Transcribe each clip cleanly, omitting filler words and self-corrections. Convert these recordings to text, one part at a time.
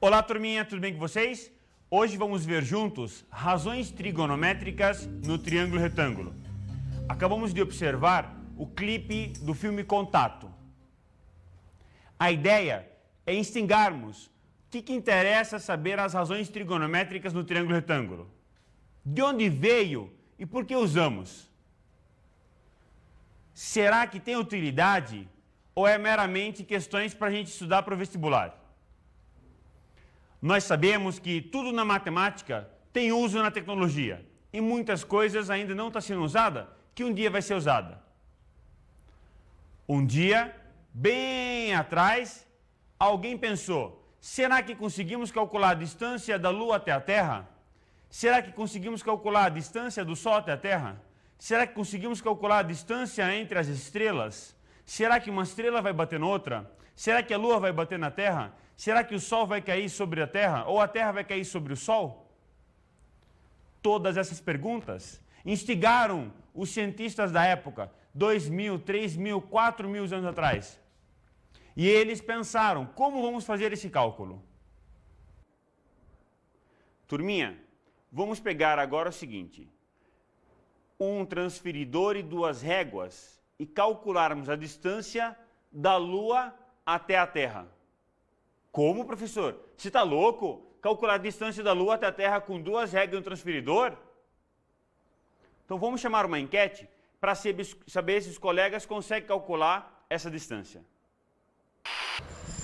Olá, turminha, tudo bem com vocês? Hoje vamos ver juntos razões trigonométricas no triângulo retângulo. Acabamos de observar o clipe do filme Contato. A ideia é instigarmos o que interessa saber as razões trigonométricas no triângulo retângulo. De onde veio e por que usamos? Será que tem utilidade ou é meramente questões para a gente estudar para o vestibular? Nós sabemos que tudo na matemática tem uso na tecnologia e muitas coisas ainda não estão sendo usadas, que um dia vai ser usada. Um dia, bem atrás, alguém pensou, será que conseguimos calcular a distância da Lua até a Terra? Será que conseguimos calcular a distância do Sol até a Terra? Será que conseguimos calcular a distância entre as estrelas? Será que uma estrela vai bater noutra? Será que a Lua vai bater na Terra? Será que o Sol vai cair sobre a Terra? Ou a Terra vai cair sobre o Sol? Todas essas perguntas instigaram os cientistas da época, 2.000, 3.000, 4.000 anos atrás. E eles pensaram, como vamos fazer esse cálculo? Turminha, vamos pegar agora o seguinte. Um transferidor e duas réguas e calcularmos a distância da Lua até a Terra. Como, professor? Você está louco? Calcular a distância da Lua até a Terra com duas réguas e um transferidor? Então vamos chamar uma enquete para saber se os colegas conseguem calcular essa distância.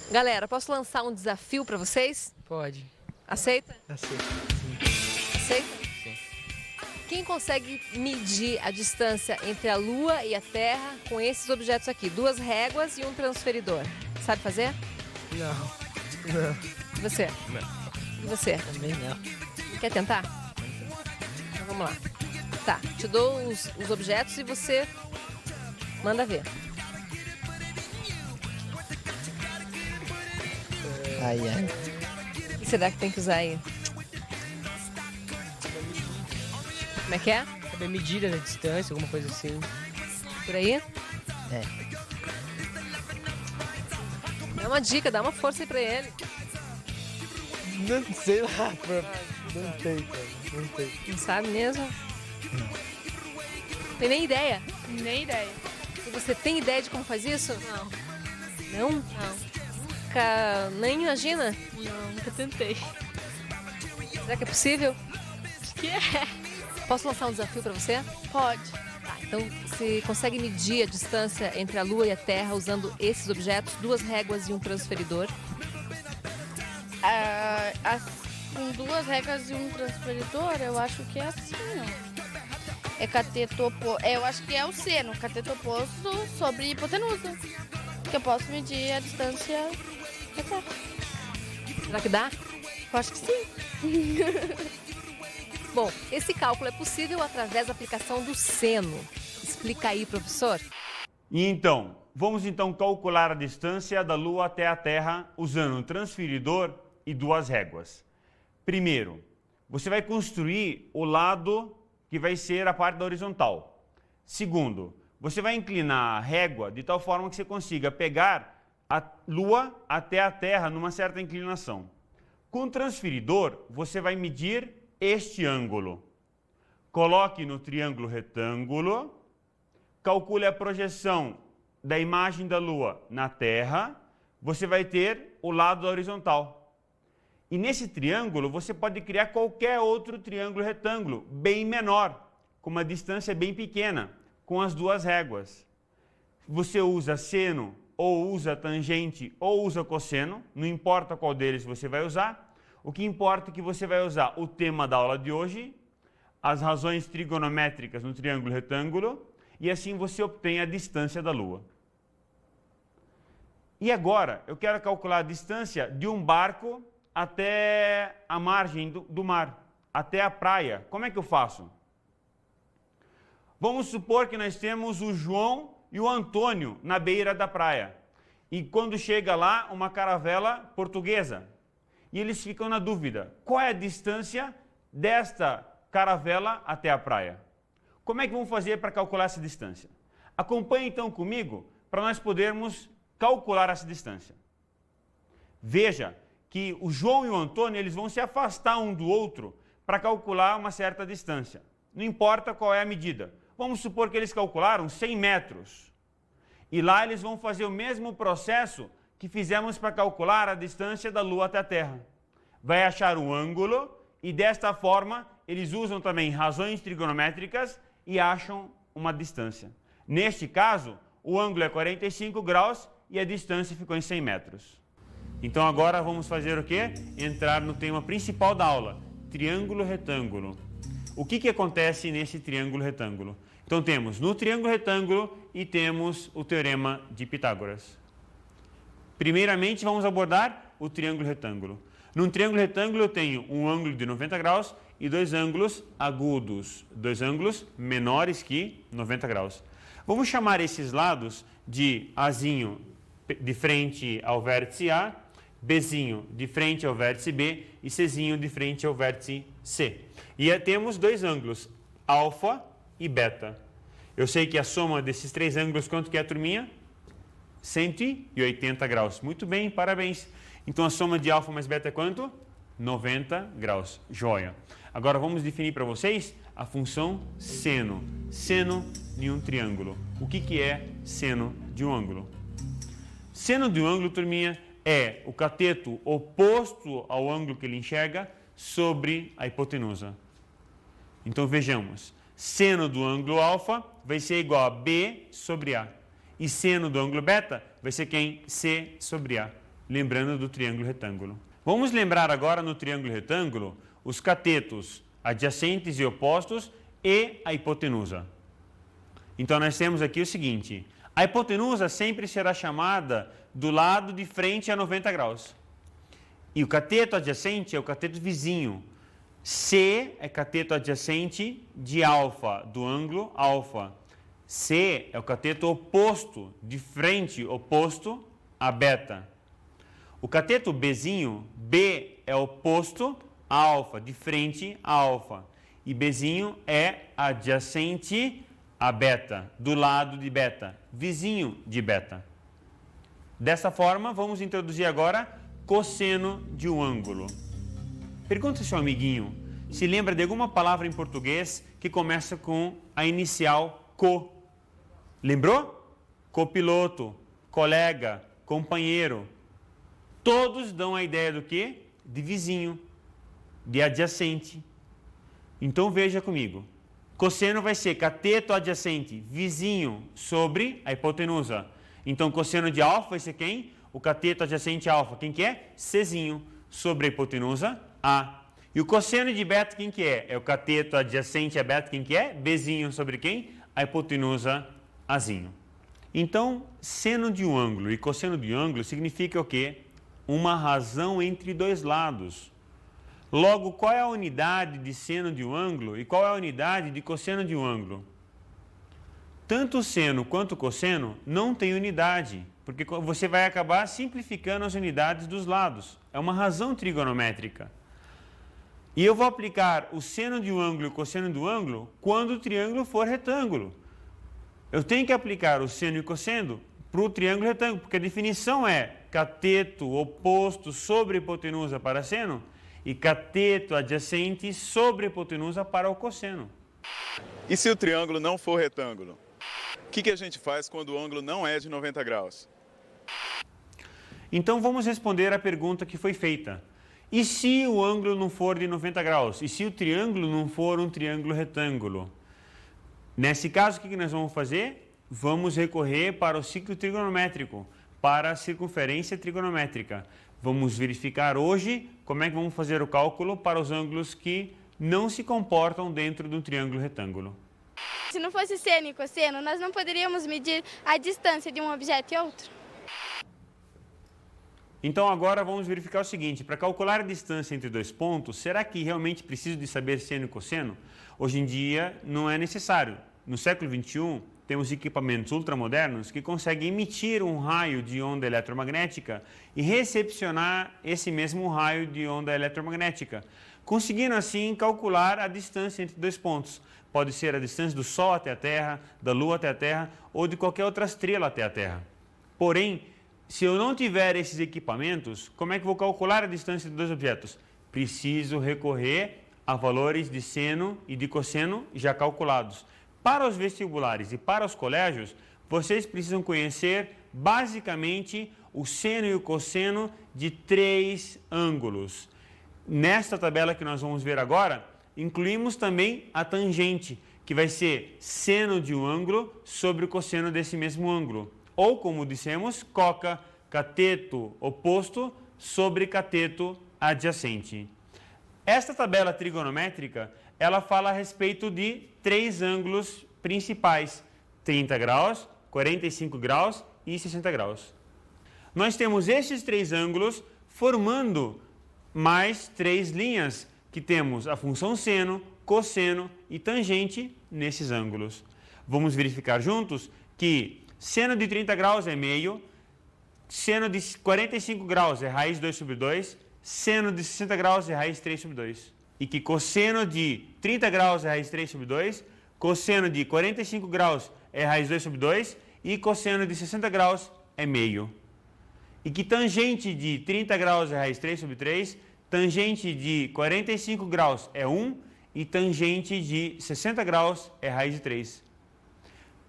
Galera, posso lançar um desafio para vocês? Pode. Aceita? Aceito. Aceita? Sim. Quem consegue medir a distância entre a Lua e a Terra com esses objetos aqui? Duas réguas e um transferidor. Sabe fazer? Não. E você? Não. E você? Também não. Quer tentar? Então vamos lá. Tá, te dou os objetos e você manda ver. Ai, ai. O que será que tem que usar aí? Como é que é? Saber a medida da distância, alguma coisa assim. Por aí? É. Dá uma dica, dá uma força aí pra ele. Não sei lá, não tem, cara. Não tem. Não sabe mesmo? Não. Tem nem ideia? Nem ideia. E você tem ideia de como faz isso? Não. Não? Não. Nunca nem imagina? Não, nunca tentei. Será que é possível? Acho que é. Posso lançar um desafio pra você? Pode. Tá, então você consegue medir a distância entre a Lua e a Terra usando esses objetos, duas réguas e um transferidor? Com duas regras e um transferidor, eu acho que é assim, ó. É cateto oposto. Eu acho que é o seno, cateto oposto sobre hipotenusa. Que eu posso medir a distância da Terra. Será que dá? Eu acho que sim. Bom, esse cálculo é possível através da aplicação do seno. Explica aí, professor. E então, vamos então calcular a distância da Lua até a Terra usando um transferidor e duas réguas. Primeiro, você vai construir o lado que vai ser a parte da horizontal. Segundo, você vai inclinar a régua de tal forma que você consiga pegar a Lua até a Terra numa certa inclinação. Com o transferidor, você vai medir este ângulo. Coloque no triângulo retângulo, calcule a projeção da imagem da Lua na Terra, você vai ter o lado da horizontal. E nesse triângulo, você pode criar qualquer outro triângulo retângulo, bem menor, com uma distância bem pequena, com as duas réguas. Você usa seno, ou usa tangente, ou usa cosseno, não importa qual deles você vai usar. O que importa é que você vai usar o tema da aula de hoje, as razões trigonométricas no triângulo retângulo, e assim você obtém a distância da Lua. E agora, eu quero calcular a distância de um barco até a margem do mar, até a praia. Como é que eu faço? Vamos supor que nós temos o João e o Antônio na beira da praia. E quando chega lá, uma caravela portuguesa. E eles ficam na dúvida, qual é a distância desta caravela até a praia? Como é que vamos fazer para calcular essa distância? Acompanhe então comigo para nós podermos calcular essa distância. Veja que o João e o Antônio eles vão se afastar um do outro para calcular uma certa distância. Não importa qual é a medida. Vamos supor que eles calcularam 100 metros. E lá eles vão fazer o mesmo processo que fizemos para calcular a distância da Lua até a Terra. Vai achar o ângulo e desta forma eles usam também razões trigonométricas e acham uma distância. Neste caso, o ângulo é 45 graus e a distância ficou em 100 metros. Então agora vamos fazer o quê? Entrar no tema principal da aula, triângulo retângulo. O que acontece nesse triângulo retângulo? Então temos no triângulo retângulo e temos o teorema de Pitágoras. Primeiramente vamos abordar o triângulo retângulo. Num triângulo retângulo eu tenho um ângulo de 90 graus e dois ângulos agudos, dois ângulos menores que 90 graus. Vamos chamar esses lados de Azinho de frente ao vértice A, Bzinho de frente ao vértice B e Czinho de frente ao vértice C. E temos dois ângulos, alfa e beta. Eu sei que a soma desses três ângulos, quanto que é, turminha? 180 graus. Muito bem, parabéns. Então a soma de alfa mais beta é quanto? 90 graus. Joia. Agora vamos definir para vocês a função seno. Seno de um triângulo. O que é seno de um ângulo? Seno de um ângulo, turminha, é o cateto oposto ao ângulo que ele enxerga sobre a hipotenusa. Então vejamos, seno do ângulo alfa vai ser igual a B sobre A. E seno do ângulo beta vai ser quem? C sobre A. Lembrando do triângulo retângulo. Vamos lembrar agora no triângulo retângulo os catetos adjacentes e opostos e a hipotenusa. Então nós temos aqui o seguinte, a hipotenusa sempre será chamada do lado de frente a 90 graus. E o cateto adjacente é o cateto vizinho. C é cateto adjacente de alfa, do ângulo alfa. C é o cateto oposto, de frente, oposto a beta. O cateto Bzinho, B é oposto a alfa, de frente a alfa. E Bzinho é adjacente a beta, do lado de beta, vizinho de beta. Dessa forma, vamos introduzir agora cosseno de um ângulo. Pergunta ao seu amiguinho se lembra de alguma palavra em português que começa com a inicial co. Lembrou? Copiloto, colega, companheiro. Todos dão a ideia do quê? De vizinho, de adjacente. Então veja comigo. Cosseno vai ser cateto adjacente, vizinho, sobre a hipotenusa. Então cosseno de alfa vai ser quem? O cateto adjacente alfa. Quem que é? Czinho, sobre a hipotenusa A. E o cosseno de beta quem que é? É o cateto adjacente a beta. Quem que é? Bzinho, sobre quem? A hipotenusa Azinho. Então, seno de um ângulo e cosseno de um ângulo significa o quê? Uma razão entre dois lados. Logo, qual é a unidade de seno de um ângulo e qual é a unidade de cosseno de um ângulo? Tanto o seno quanto o cosseno não tem unidade, porque você vai acabar simplificando as unidades dos lados. É uma razão trigonométrica. E eu vou aplicar o seno de um ângulo e o cosseno do ângulo quando o triângulo for retângulo. Eu tenho que aplicar o seno e o cosseno para o triângulo retângulo, porque a definição é cateto oposto sobre a hipotenusa para seno e cateto adjacente sobre a hipotenusa para o cosseno. E se o triângulo não for retângulo? O que a gente faz quando o ângulo não é de 90 graus? Então vamos responder a pergunta que foi feita. E se o ângulo não for de 90 graus? E se o triângulo não for um triângulo retângulo? Nesse caso, o que nós vamos fazer? Vamos recorrer para o ciclo trigonométrico, para a circunferência trigonométrica. Vamos verificar hoje como é que vamos fazer o cálculo para os ângulos que não se comportam dentro do triângulo retângulo. Se não fosse seno e cosseno, nós não poderíamos medir a distância de um objeto e outro? Então agora vamos verificar o seguinte, para calcular a distância entre dois pontos, será que realmente preciso de saber seno e cosseno? Hoje em dia não é necessário. No século XXI, temos equipamentos ultramodernos que conseguem emitir um raio de onda eletromagnética e recepcionar esse mesmo raio de onda eletromagnética, conseguindo assim calcular a distância entre dois pontos. Pode ser a distância do Sol até a Terra, da Lua até a Terra ou de qualquer outra estrela até a Terra. Porém, se eu não tiver esses equipamentos, como é que eu vou calcular a distância de dois objetos? Preciso recorrer a valores de seno e de cosseno já calculados. Para os vestibulares e para os colégios, vocês precisam conhecer basicamente o seno e o cosseno de 3 ângulos. Nesta tabela que nós vamos ver agora, incluímos também a tangente, que vai ser seno de um ângulo sobre o cosseno desse mesmo ângulo. Ou, como dissemos, coca, cateto oposto sobre cateto adjacente. Esta tabela trigonométrica, ela fala a respeito de 3 ângulos principais, 30 graus, 45 graus e 60 graus. Nós temos esses 3 ângulos formando mais 3 linhas, que temos a função seno, cosseno e tangente nesses ângulos. Vamos verificar juntos que seno de 30 graus é meio, seno de 45 graus é raiz 2 sobre 2, seno de 60 graus é raiz 3 sobre 2. E que cosseno de 30 graus é raiz 3 sobre 2, cosseno de 45 graus é raiz 2 sobre 2 e cosseno de 60 graus é meio. E que tangente de 30 graus é raiz 3 sobre 3, tangente de 45 graus é 1 e tangente de 60 graus é raiz de 3.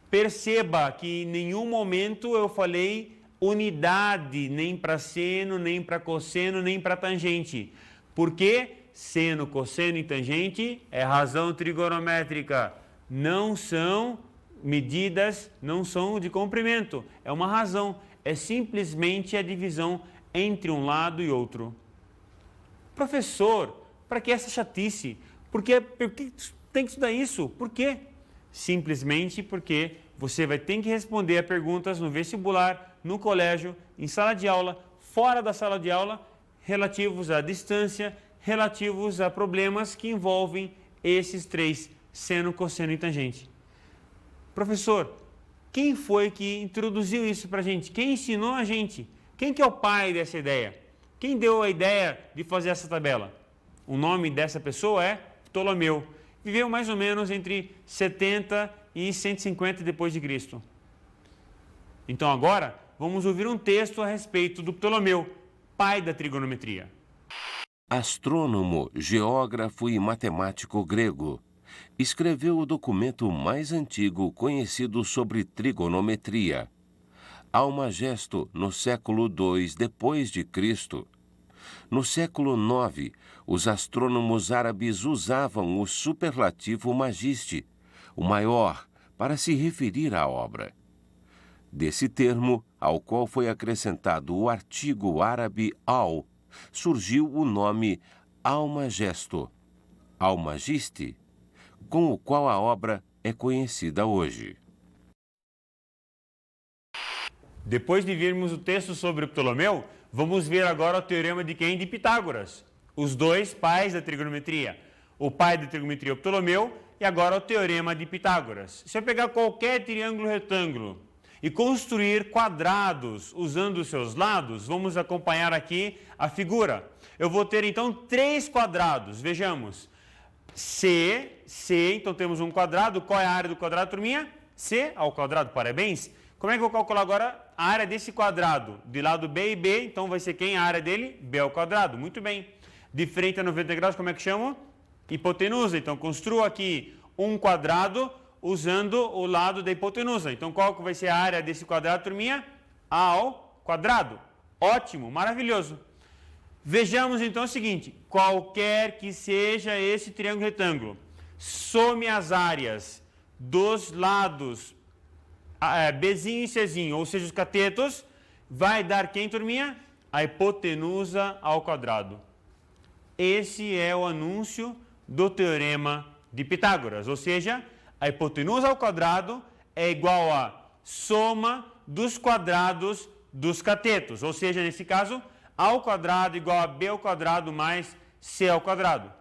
Perceba que em nenhum momento eu falei unidade, nem para seno, nem para cosseno, nem para tangente. Porque seno, cosseno e tangente é razão trigonométrica. Não são medidas, não são de comprimento. É uma razão. É simplesmente a divisão entre um lado e outro. Professor, para que essa chatice? Por que tem que estudar isso? Por quê? Simplesmente porque você vai ter que responder a perguntas no vestibular, no colégio, em sala de aula, fora da sala de aula, relativos à distância, relativos a problemas que envolvem esses 3, seno, cosseno e tangente. Professor, quem foi que introduziu isso para a gente? Quem ensinou a gente? Quem que é o pai dessa ideia? Quem deu a ideia de fazer essa tabela? O nome dessa pessoa é Ptolomeu. Viveu mais ou menos entre 70 e 150 depois de Cristo. Então agora vamos ouvir um texto a respeito do Ptolomeu, pai da trigonometria. Astrônomo, geógrafo e matemático grego, escreveu o documento mais antigo conhecido sobre trigonometria, Almagesto, no século II depois de Cristo. No século IX, os astrônomos árabes usavam o superlativo magiste, o maior, para se referir à obra. Desse termo, ao qual foi acrescentado o artigo árabe al, surgiu o nome Almagesto, Almagiste, com o qual a obra é conhecida hoje. Depois de vermos o texto sobre o Ptolomeu, vamos ver agora o teorema de quem? De Pitágoras. Os dois pais da trigonometria. O pai da trigonometria é o Ptolomeu e agora o teorema de Pitágoras. Se eu pegar qualquer triângulo retângulo e construir quadrados usando os seus lados, vamos acompanhar aqui a figura. Eu vou ter então 3 quadrados. Vejamos. C, então temos um quadrado. Qual é a área do quadrado, turminha? C ao quadrado, parabéns. Como é que eu vou calcular agora a área desse quadrado? De lado B e B, então vai ser quem? A área dele? B ao quadrado. Muito bem. De frente a 90 graus, como é que chamo? Hipotenusa. Então, construo aqui um quadrado usando o lado da hipotenusa. Então, qual que vai ser a área desse quadrado, turminha? A ao quadrado. Ótimo, maravilhoso. Vejamos, então, o seguinte. Qualquer que seja esse triângulo retângulo, some as áreas dos lados Bzinho e Czinho, ou seja, os catetos, vai dar quem, turminha? A hipotenusa ao quadrado. Esse é o anúncio do teorema de Pitágoras, ou seja, a hipotenusa ao quadrado é igual a soma dos quadrados dos catetos, ou seja, nesse caso, A ao quadrado igual a B ao quadrado mais C ao quadrado.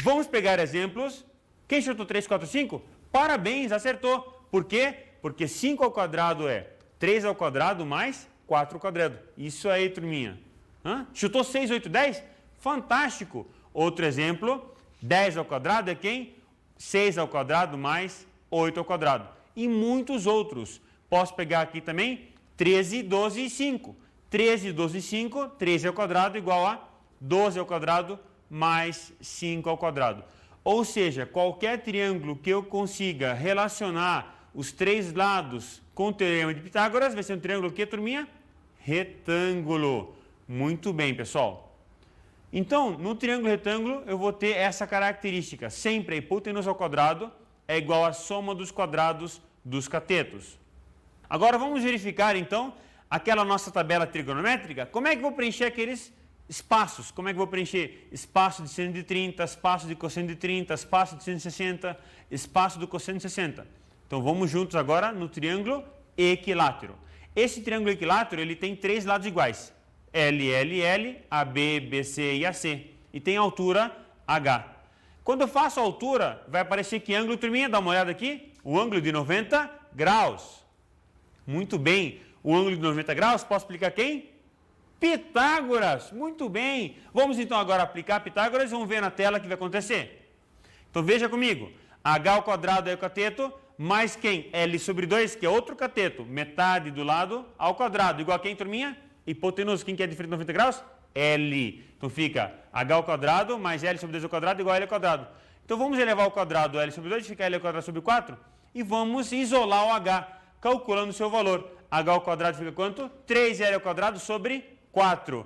Vamos pegar exemplos. Quem chutou 3, 4, 5? Parabéns, acertou. Por quê? Porque 5 ao quadrado é 3 ao quadrado mais 4 ao quadrado. Isso aí, turminha. Chutou 6, 8, 10? Fantástico. Outro exemplo, 10 ao quadrado é quem? 6 ao quadrado mais 8 ao quadrado. E muitos outros. Posso pegar aqui também 13, 12 e 5. 13, 12 e 5, 13 ao quadrado igual a 12 ao quadrado mais 5 ao quadrado. Ou seja, qualquer triângulo que eu consiga relacionar os três lados com o teorema de Pitágoras vai ser um triângulo que, turminha? Retângulo. Muito bem, pessoal. Então, no triângulo retângulo, eu vou ter essa característica. Sempre a hipotenusa ao quadrado é igual à soma dos quadrados dos catetos. Agora, vamos verificar, então, aquela nossa tabela trigonométrica. Como é que eu vou preencher aqueles espaços? Como é que eu vou preencher espaço de seno de 30, espaço de cosseno de 30, espaço de seno de 60, espaço do cosseno de 60? Então, vamos juntos agora no triângulo equilátero. Esse triângulo equilátero, ele tem três lados iguais. LLL, AB, BC e AC. E tem altura H. Quando eu faço a altura, vai aparecer que ângulo, turminha? Dá uma olhada aqui. O ângulo de 90 graus. Muito bem. O ângulo de 90 graus, posso aplicar quem? Pitágoras. Muito bem. Vamos então agora aplicar Pitágoras e vamos ver na tela o que vai acontecer. Então veja comigo. H ao quadrado é o cateto, mais quem? L sobre 2, que é outro cateto. Metade do lado ao quadrado. Igual a quem, turminha? Hipotenusa. Quem que é diferente de 90 graus? L. Então fica H ao quadrado mais L sobre 2 ao quadrado igual a L ao quadrado. Então vamos elevar ao quadrado L sobre 2, fica L ao quadrado sobre 4. E vamos isolar o H, calculando o seu valor. H ao quadrado fica quanto? 3L ao quadrado sobre 4.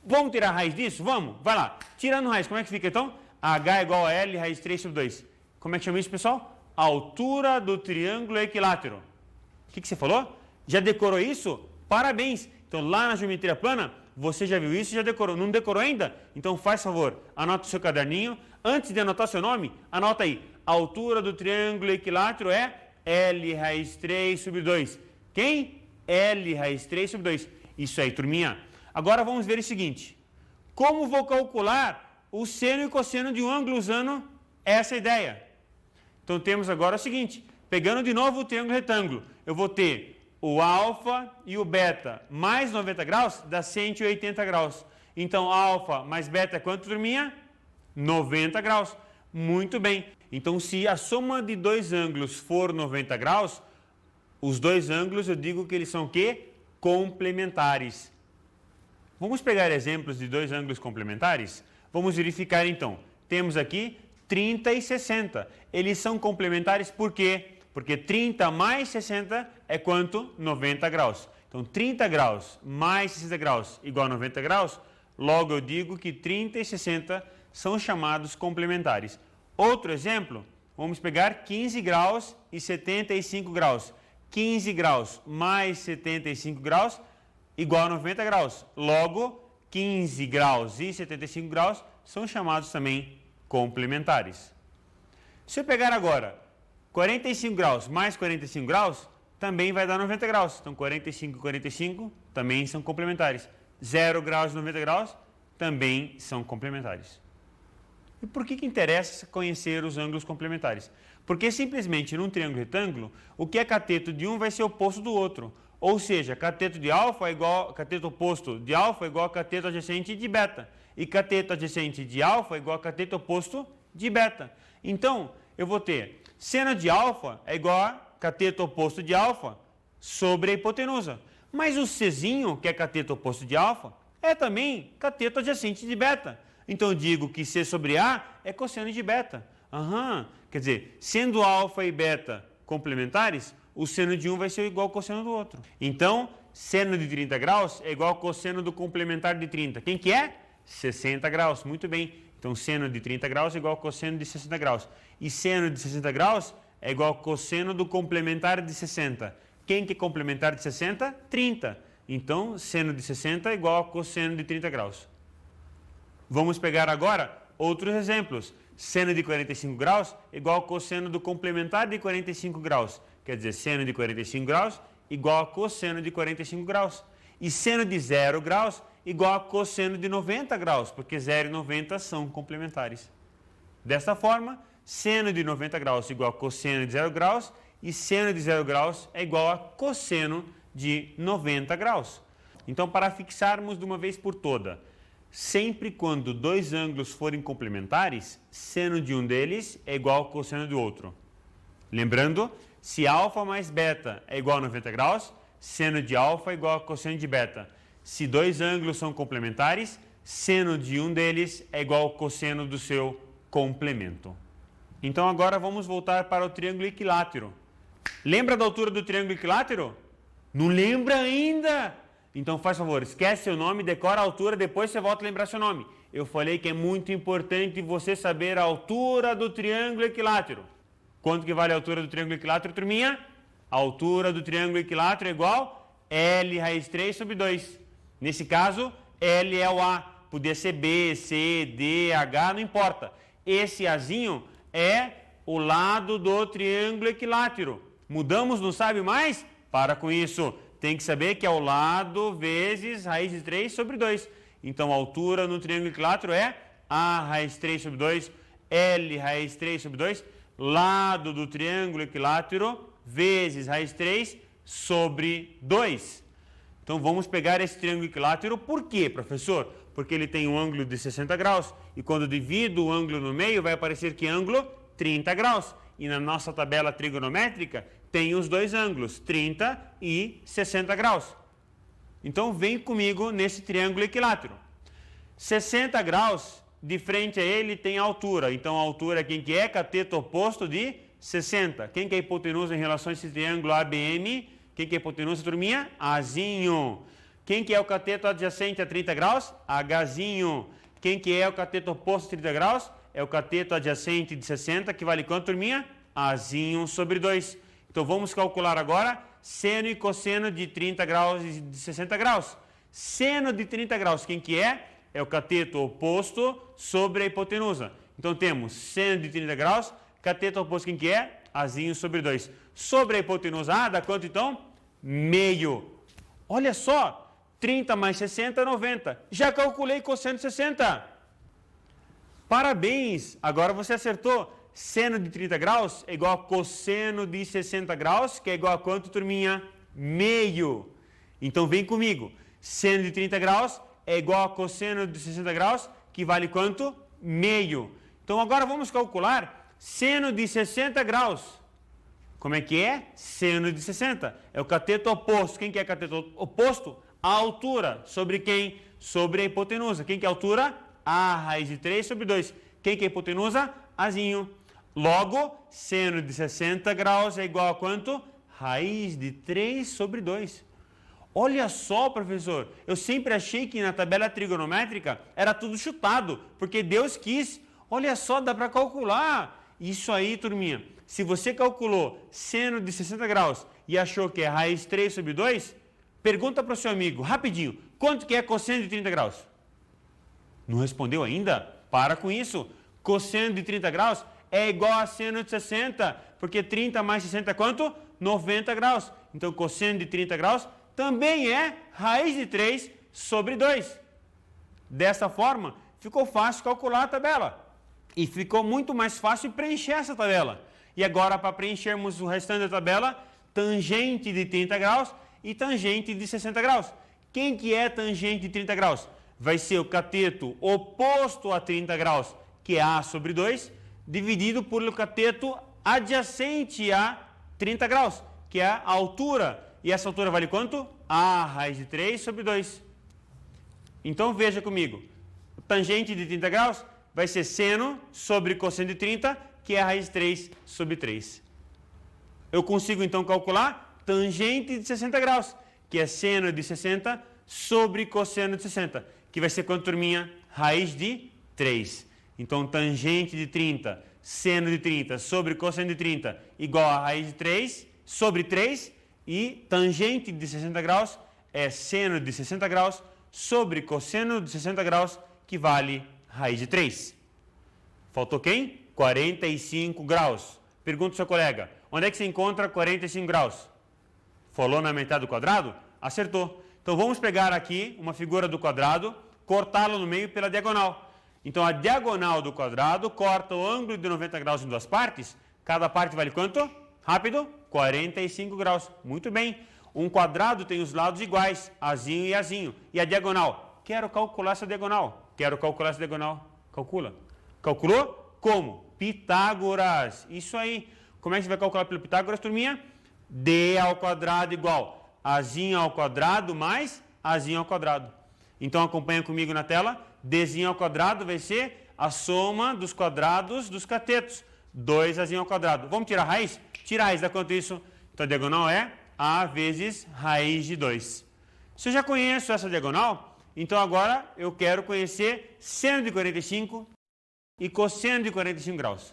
Vamos tirar a raiz disso? Vamos? Vai lá. Tirando raiz, como é que fica então? H é igual a L raiz 3 sobre 2. Como é que chama isso, pessoal? Altura do triângulo equilátero. O que você falou? Já decorou isso? Parabéns! Então, lá na geometria plana, você já viu isso e já decorou. Não decorou ainda? Então, faz favor, anota o seu caderninho. Antes de anotar seu nome, anota aí. A altura do triângulo equilátero é L raiz 3 sobre 2. Quem? L raiz 3 sobre 2. Isso aí, turminha. Agora, vamos ver o seguinte. Como vou calcular o seno e cosseno de um ângulo usando essa ideia? Então, temos agora o seguinte. Pegando de novo o triângulo retângulo, eu vou ter o alfa e o beta mais 90 graus dá 180 graus. Então, alfa mais beta é quanto, turminha? 90 graus. Muito bem. Então, se a soma de dois ângulos for 90 graus, os dois ângulos eu digo que eles são o quê? Complementares. Vamos pegar exemplos de dois ângulos complementares? Vamos verificar então. Temos aqui 30 e 60. Eles são complementares por quê? Porque 30 mais 60 é quanto? 90 graus. Então, 30 graus mais 60 graus igual a 90 graus, logo eu digo que 30 e 60 são chamados complementares. Outro exemplo, vamos pegar 15 graus e 75 graus. 15 graus mais 75 graus igual a 90 graus. Logo, 15 graus e 75 graus são chamados também complementares. Se eu pegar agora 45 graus mais 45 graus, também vai dar 90 graus. Então, 45 e 45 também são complementares. 0 graus e 90 graus também são complementares. E por que interessa conhecer os ângulos complementares? Porque simplesmente num triângulo retângulo, o que é cateto de um vai ser oposto do outro. Ou seja, cateto de alfa é igual, cateto oposto de alfa é igual a cateto adjacente de beta. E cateto adjacente de alfa é igual a cateto oposto de beta. Então, eu vou ter seno de alfa é igual a cateto oposto de alfa sobre a hipotenusa. Mas o Czinho, que é cateto oposto de alfa, é também cateto adjacente de beta. Então, eu digo que C sobre A é cosseno de beta. Quer dizer, sendo alfa e beta complementares, o seno de um vai ser igual ao cosseno do outro. Então, seno de 30 graus é igual ao cosseno do complementar de 30. Quem que é? 60 graus. Muito bem. Então, seno de 30 graus é igual ao cosseno de 60 graus. E seno de 60 graus é igual ao cosseno do complementar de 60. Quem que é complementar de 60? 30. Então, seno de 60 é igual ao cosseno de 30 graus. Vamos pegar agora outros exemplos. Seno de 45 graus é igual ao cosseno do complementar de 45 graus. Quer dizer, seno de 45 graus igual a cosseno de 45 graus. E seno de 0 graus igual a cosseno de 90 graus, porque 0 e 90 são complementares. Desta forma, seno de 90 graus igual a cosseno de 0 graus e seno de 0 graus é igual a cosseno de 90 graus. Então, para fixarmos de uma vez por toda, sempre quando dois ângulos forem complementares, seno de um deles é igual ao cosseno do outro. Lembrando, se alfa mais beta é igual a 90 graus, seno de alfa igual a cosseno de beta. Se dois ângulos são complementares, seno de um deles é igual ao cosseno do seu complemento. Então agora vamos voltar para o triângulo equilátero. Lembra da altura do triângulo equilátero? Não lembra ainda? Então faz favor, esquece seu nome, decora a altura, depois você volta a lembrar seu nome. Eu falei que é muito importante você saber a altura do triângulo equilátero. Quanto que vale a altura do triângulo equilátero, turminha? A altura do triângulo equilátero é igual a L raiz 3 sobre 2. Nesse caso, L é o A. Podia ser B, C, D, H, não importa. Esse Azinho é o lado do triângulo equilátero. Mudamos, não sabe mais? Para com isso. Tem que saber que é o lado vezes raiz de 3 sobre 2. Então, a altura no triângulo equilátero é A raiz 3 sobre 2, L raiz 3 sobre 2, lado do triângulo equilátero vezes raiz 3 sobre 2. Então, vamos pegar esse triângulo equilátero. Por quê, professor? Porque ele tem um ângulo de 60 graus. E quando divido o ângulo no meio, vai aparecer que ângulo? 30 graus. E na nossa tabela trigonométrica, tem os dois ângulos, 30 e 60 graus. Então, vem comigo nesse triângulo equilátero. 60 graus, de frente a ele, tem a altura. Então, a altura, quem que é? Cateto oposto de 60. Quem que é a hipotenusa em relação a esse triângulo ABM? Quem que é a hipotenusa, turminha? Azinho. Quem que é o cateto adjacente a 30 graus? Hzinho. Quem que é o cateto oposto a 30 graus? É o cateto adjacente de 60, que vale quanto, turminha? Azinho sobre 2. Então, vamos calcular agora seno e cosseno de 30 graus e de 60 graus. Seno de 30 graus, quem que é? É o cateto oposto sobre a hipotenusa. Então, temos seno de 30 graus, cateto oposto, quem que é? Azinho sobre 2. Sobre a hipotenusa A, dá quanto, então? Meio. Olha só, 30 mais 60, 90. Já calculei cosseno de 60. Parabéns, agora você acertou. Seno de 30 graus é igual a cosseno de 60 graus, que é igual a quanto, turminha? Meio. Então, vem comigo. Seno de 30 graus é igual a cosseno de 60 graus, que vale quanto? Meio. Então, agora vamos calcular seno de 60 graus. Como é que é? Seno de 60. É o cateto oposto. Quem que é o cateto oposto? A altura. Sobre quem? Sobre a hipotenusa. Quem que é a altura? A raiz de 3 sobre 2. Quem que é a hipotenusa? Azinho. Logo, seno de 60 graus é igual a quanto? Raiz de 3 sobre 2. Olha só, professor, eu sempre achei que na tabela trigonométrica era tudo chutado, porque Deus quis. Olha só, dá para calcular. Isso aí, turminha. Se você calculou seno de 60 graus e achou que é raiz 3 sobre 2, pergunta para o seu amigo, rapidinho, quanto que é cosseno de 30 graus? Não respondeu ainda? Para com isso. Cosseno de 30 graus é igual a seno de 60, porque 30 mais 60 é quanto? 90 graus. Então, cosseno de 30 graus também é raiz de 3 sobre 2. Dessa forma, ficou fácil calcular a tabela. E ficou muito mais fácil preencher essa tabela. E agora, para preenchermos o restante da tabela, tangente de 30 graus e tangente de 60 graus. Quem que é tangente de 30 graus? Vai ser o cateto oposto a 30 graus, que é A sobre 2, dividido por o cateto adjacente a 30 graus, que é a altura. E essa altura vale quanto? A raiz de 3 sobre 2. Então, veja comigo. Tangente de 30 graus vai ser seno sobre cosseno de 30, que é a raiz de 3 sobre 3. Eu consigo, então, calcular tangente de 60 graus, que é seno de 60 sobre cosseno de 60, que vai ser quanto, turminha? Raiz de 3. Então, tangente de 30, seno de 30 sobre cosseno de 30, igual a raiz de 3 sobre 3, e tangente de 60 graus é seno de 60 graus sobre cosseno de 60 graus, que vale raiz de 3. Faltou quem? 45 graus. Pergunta ao seu colega, onde é que se encontra 45 graus? Falou na metade do quadrado? Acertou. Então, vamos pegar aqui uma figura do quadrado, cortá-lo no meio pela diagonal. Então, a diagonal do quadrado corta o ângulo de 90 graus em duas partes. Cada parte vale quanto? Rápido? 45 graus. Muito bem. Um quadrado tem os lados iguais, azinho e azinho. E a diagonal? Quero calcular essa diagonal. Quero calcular essa diagonal. Calcula. Calculou? Como? Pitágoras. Isso aí. Como é que você vai calcular pelo Pitágoras, turminha? D ao quadrado igual Azinho ao quadrado mais Azinho ao quadrado. Então acompanha comigo na tela. Dzinho ao quadrado vai ser a soma dos quadrados dos catetos. 2Azinho ao quadrado. Vamos tirar a raiz? Tira a raiz, dá quanto isso? Então a diagonal é A vezes raiz de 2. Se eu já conheço essa diagonal, então agora eu quero conhecer seno de 45 e cosseno de 45 graus.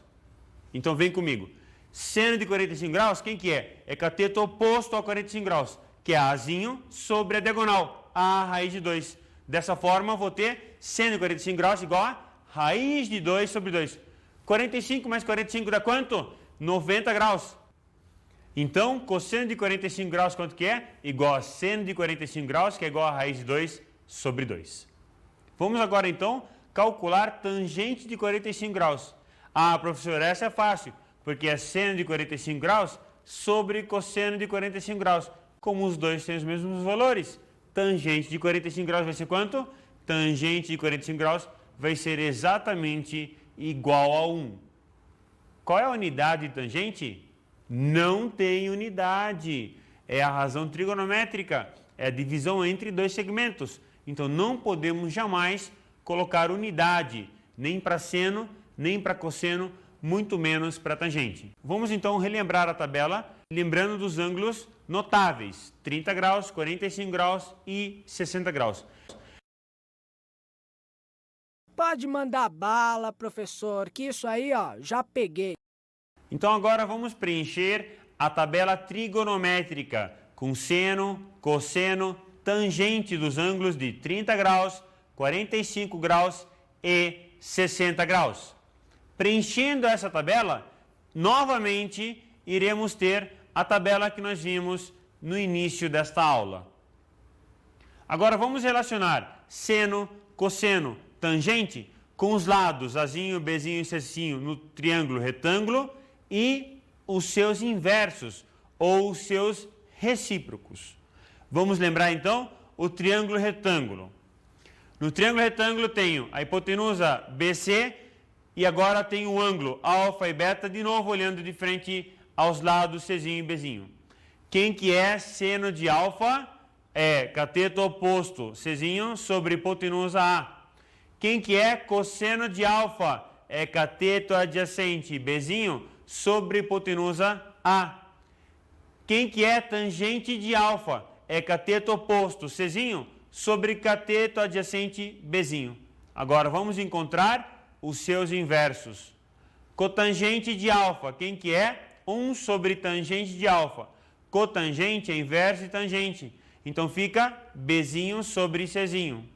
Então vem comigo. Seno de 45 graus, quem que é? É cateto oposto ao 45 graus, que é Azinho sobre a diagonal, A raiz de 2. Dessa forma, eu vou ter seno de 45 graus igual a raiz de 2 sobre 2. 45 mais 45 dá quanto? 90 graus. Então, cosseno de 45 graus quanto que é? Igual a seno de 45 graus, que é igual a raiz de 2 sobre 2. Vamos agora, então, calcular tangente de 45 graus. Ah, professor, essa é fácil, porque é seno de 45 graus sobre cosseno de 45 graus. Como os dois têm os mesmos valores, tangente de 45 graus vai ser quanto? Tangente de 45 graus vai ser exatamente igual a 1. Qual é a unidade de tangente? Não tem unidade. É a razão trigonométrica, é a divisão entre dois segmentos. Então não podemos jamais colocar unidade, nem para seno, nem para cosseno, muito menos para tangente. Vamos então relembrar a tabela, lembrando dos ângulos notáveis, 30 graus, 45 graus e 60 graus. Pode mandar bala, professor, que isso aí, ó, já peguei. Então agora vamos preencher a tabela trigonométrica com seno, cosseno, tangente dos ângulos de 30 graus, 45 graus e 60 graus. Preenchendo essa tabela, novamente iremos ter a tabela que nós vimos no início desta aula. Agora vamos relacionar seno, cosseno, tangente com os lados Azinho, Bzinho e Czinho no triângulo retângulo e os seus inversos ou os seus recíprocos. Vamos lembrar então o triângulo retângulo. No triângulo retângulo tenho a hipotenusa BC e agora tenho o ângulo alfa e beta, de novo olhando de frente aos lados Czinho e Bzinho. Quem que é seno de alfa? É cateto oposto Czinho sobre hipotenusa A. Quem que é cosseno de alfa? É cateto adjacente Bzinho sobre hipotenusa A. Quem que é tangente de alfa? É cateto oposto Czinho sobre cateto adjacente Bzinho. Agora vamos encontrar os seus inversos. Cotangente de alfa, quem que é? 1 sobre tangente de alfa. Cotangente é inverso de tangente. Então fica Bzinho sobre Czinho.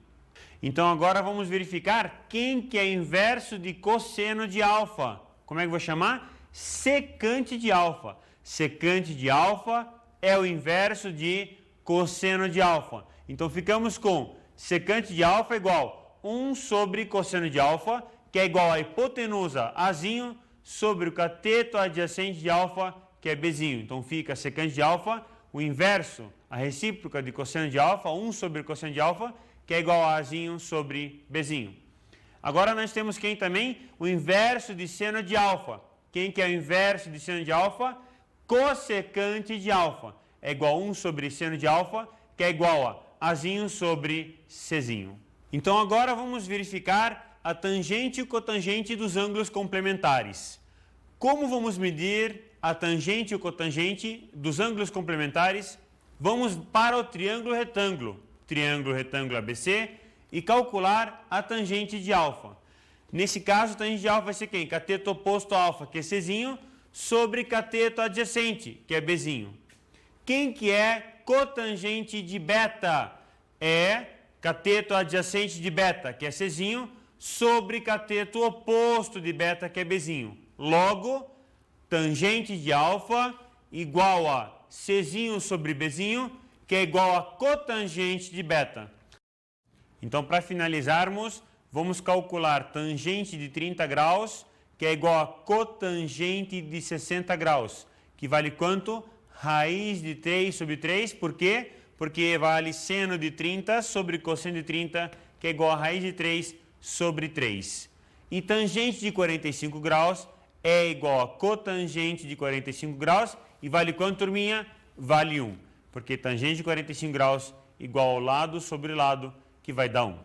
Então agora vamos verificar quem que é inverso de cosseno de alfa. Como é que eu vou chamar? Secante de alfa. Secante de alfa é o inverso de cosseno de alfa. Então ficamos com secante de alfa igual 1 sobre cosseno de alfa, que é igual a hipotenusa Azinho sobre o cateto adjacente de alfa, que é Bzinho. Então fica secante de alfa, o inverso, a recíproca de cosseno de alfa, 1 sobre cosseno de alfa, que é igual a Azinho sobre Bzinho. Agora nós temos quem também? O inverso de seno de alfa. Quem que é o inverso de seno de alfa? Cossecante de alfa. É igual a 1 sobre seno de alfa, que é igual a Azinho sobre Czinho. Então agora vamos verificar a tangente e o cotangente dos ângulos complementares. Como vamos medir a tangente e o cotangente dos ângulos complementares? Vamos para o triângulo retângulo ABC, e calcular a tangente de alfa. Nesse caso, a tangente de alfa vai ser quem? Cateto oposto a alfa, que é Czinho, sobre cateto adjacente, que é Bzinho. Quem que é cotangente de beta? É cateto adjacente de beta, que é Czinho, sobre cateto oposto de beta, que é Bzinho. Logo, tangente de alfa igual a Czinho sobre Bzinho, que é igual a cotangente de beta. Então, para finalizarmos, vamos calcular tangente de 30 graus, que é igual a cotangente de 60 graus, que vale quanto? Raiz de 3 sobre 3, por quê? Porque vale seno de 30 sobre cosseno de 30, que é igual a raiz de 3 sobre 3. E tangente de 45 graus é igual a cotangente de 45 graus, e vale quanto, turminha? Vale 1. porque tangente de 45 graus igual ao lado sobre lado, que vai dar 1.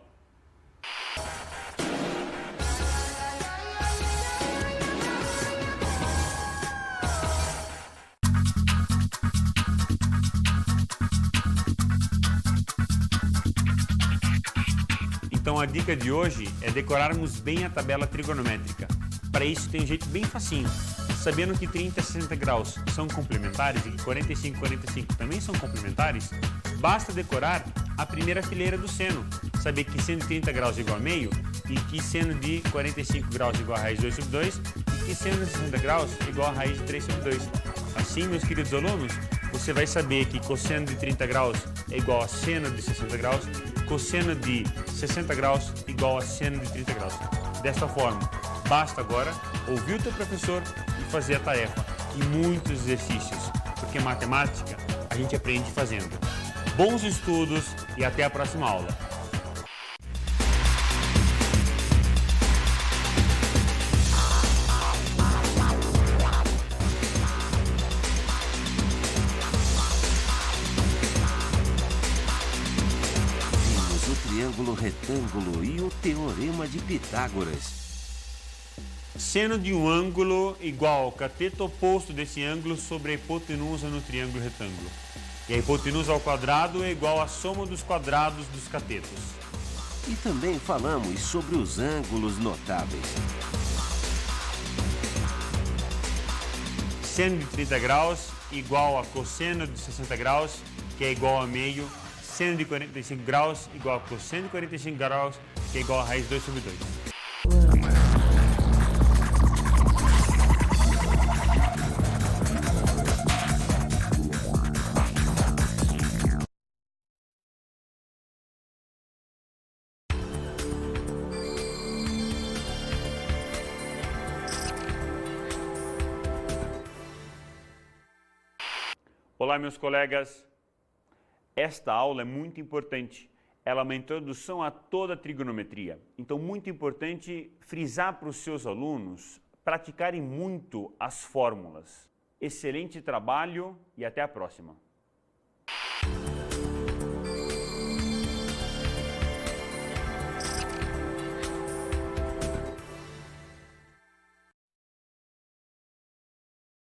Então a dica de hoje é decorarmos bem a tabela trigonométrica. Para isso tem um jeito bem facinho. Sabendo que 30 e 60 graus são complementares e que 45 e 45 também são complementares, basta decorar a primeira fileira do seno. Saber que seno de 30 graus é igual a meio e que seno de 45 graus é igual a raiz de 2 sobre 2 e que seno de 60 graus é igual a raiz de 3 sobre 2. Assim, meus queridos alunos, você vai saber que cosseno de 30 graus é igual a seno de 60 graus, cosseno de 60 graus igual a seno de 30 graus. Desta forma, basta agora ouvir o teu professor e fazer a tarefa e muitos exercícios, porque matemática a gente aprende fazendo. Bons estudos e até a próxima aula. Vimos o triângulo retângulo e o teorema de Pitágoras. Seno de um ângulo igual ao cateto oposto desse ângulo sobre a hipotenusa no triângulo retângulo. E a hipotenusa ao quadrado é igual à soma dos quadrados dos catetos. E também falamos sobre os ângulos notáveis. Seno de 30 graus igual a cosseno de 60 graus, que é igual a meio. Seno de 45 graus igual a cosseno de 45 graus, que é igual a raiz de 2 sobre 2. Olá, meus colegas. Esta aula é muito importante. Ela é uma introdução a toda a trigonometria. Então, muito importante frisar para os seus alunos praticarem muito as fórmulas. Excelente trabalho e até a próxima.